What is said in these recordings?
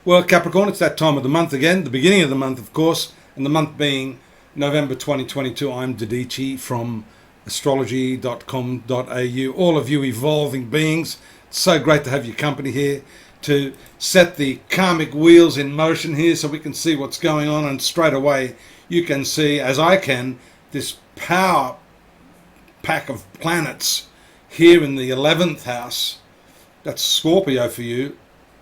Well, Capricorn, it's that time of the month again, the beginning of the month, of course, and the month being November 2022. I'm Dadici from astrology.com.au. All of you evolving beings, it's so great to have your company here to set the karmic wheels in motion here so we can see what's going on, and straight away you can see, as I can, this power pack of planets here in the 11th house. That's Scorpio for you.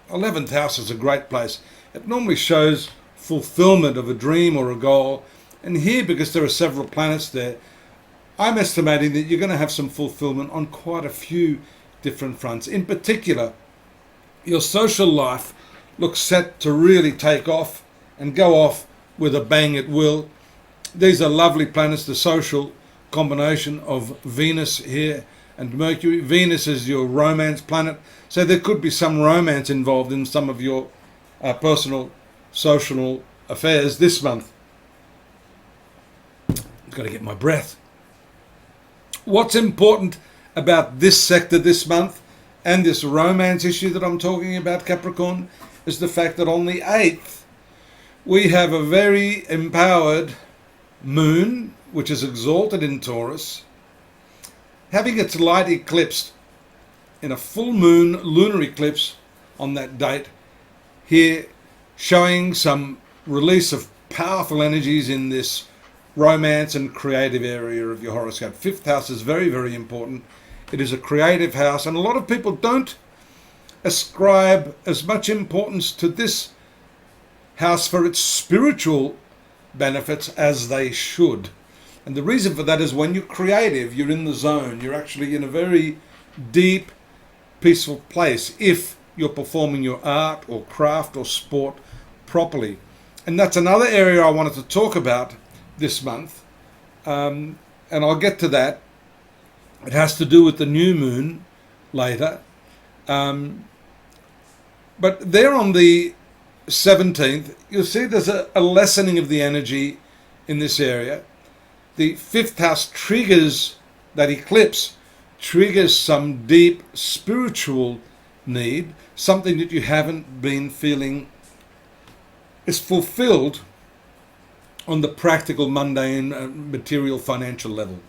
11th house is a great place. It normally shows fulfillment of a dream or a goal. And here, because there are several planets there, I'm estimating that you're going to have some fulfillment on quite a few different fronts. In particular, your social life looks set to really take off and go off with a bang at will. These are lovely planets, the social combination of Venus here and Mercury. Venus is your romance planet, so there could be some romance involved in some of your personal social affairs this month. I've got to get my breath. What's important about this sector this month and this romance issue that I'm talking about, Capricorn, is the fact that on the 8th we have a very empowered moon, which is exalted in Taurus, having its light eclipsed in a full moon lunar eclipse on that date, here showing some release of powerful energies in this romance and creative area of your horoscope. 5th house is very, very important. It is a creative house, and a lot of people don't ascribe as much importance to this house for its spiritual benefits as they should. And the reason for that is when you're creative, you're in the zone. You're actually in a very deep, peaceful place if you're performing your art or craft or sport properly. And that's another area I wanted to talk about this month. And I'll get to that. It has to do with the new moon later. But there on the 17th, you'll see there's a lessening of the energy in this area. The 5th house triggers that eclipse, triggers some deep spiritual need, something that you haven't been feeling is fulfilled on the practical, mundane, material, financial level.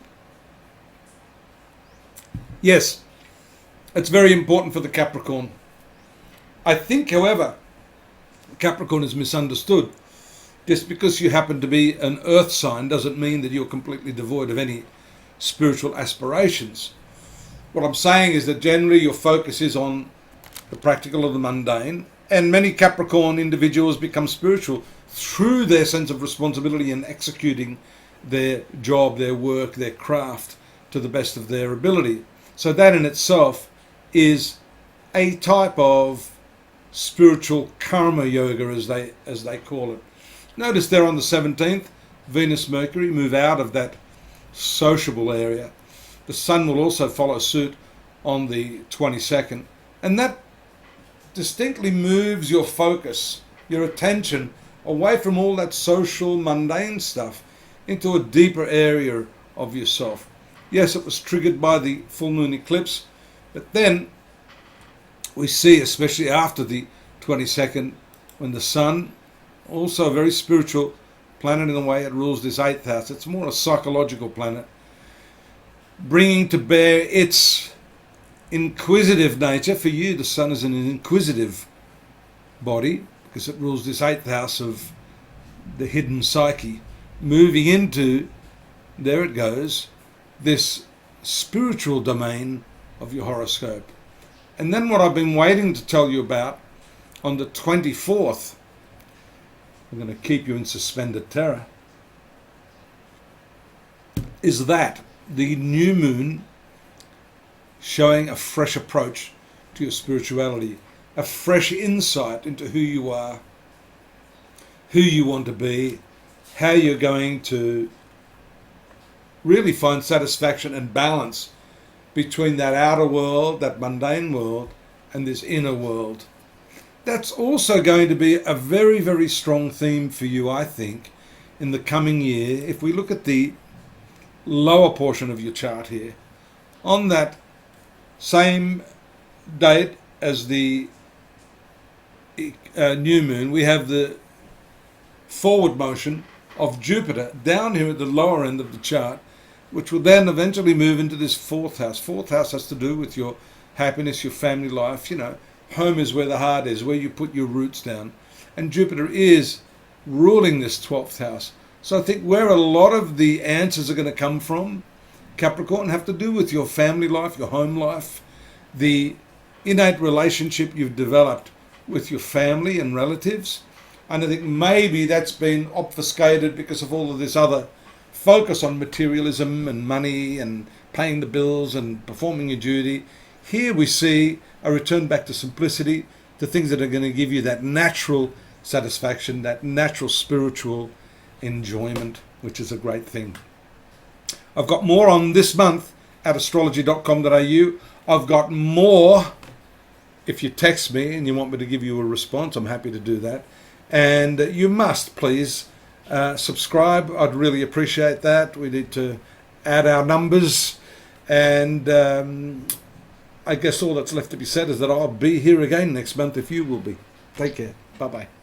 Yes, it's very important for the Capricorn. I think, however, Capricorn is misunderstood. Just because you happen to be an earth sign doesn't mean that you're completely devoid of any spiritual aspirations. What I'm saying is that generally your focus is on the practical or the mundane, and many Capricorn individuals become spiritual through their sense of responsibility in executing their job, their work, their craft to the best of their ability. So that in itself is a type of spiritual karma yoga, as they call it. Notice there on the 17th, Venus, Mercury move out of that sociable area. The Sun will also follow suit on the 22nd. And that distinctly moves your focus, your attention, away from all that social, mundane stuff into a deeper area of yourself. Yes, it was triggered by the full moon eclipse, but then we see, especially after the 22nd, when the Sun, also a very spiritual planet in the way it rules this 8th house, it's more a psychological planet, bringing to bear its inquisitive nature. For you, the Sun is an inquisitive body because it rules this 8th house of the hidden psyche, moving into, there it goes, this spiritual domain of your horoscope. And then what I've been waiting to tell you about on the 24th, I'm going to keep you in suspended terror, is that the new moon showing a fresh approach to your spirituality, a fresh insight into who you are, who you want to be, how you're going to really find satisfaction and balance between that outer world, that mundane world, and this inner world. That's also going to be a very, very strong theme for you, I think, in the coming year. If we look at the lower portion of your chart here, on that same date as the new moon, we have the forward motion of Jupiter down here at the lower end of the chart, which will then eventually move into this fourth house. Fourth house has to do with your happiness, your family life. You know, home is where the heart is, where you put your roots down. And Jupiter is ruling this 12th house. So I think where a lot of the answers are going to come from, Capricorn, have to do with your family life, your home life, the innate relationship you've developed with your family and relatives. And I think maybe that's been obfuscated because of all of this other focus on materialism and money and paying the bills and performing your duty. Here we see a return back to simplicity, to things that are going to give you that natural satisfaction, that natural spiritual enjoyment, which is a great thing. I've got more on this month at astrology.com.au. I've got more. If you text me and you want me to give you a response, I'm happy to do that. And you must please subscribe. I'd really appreciate that. We need to add our numbers. And I guess all that's left to be said is that I'll be here again next month if you will be. Take care. Bye-bye.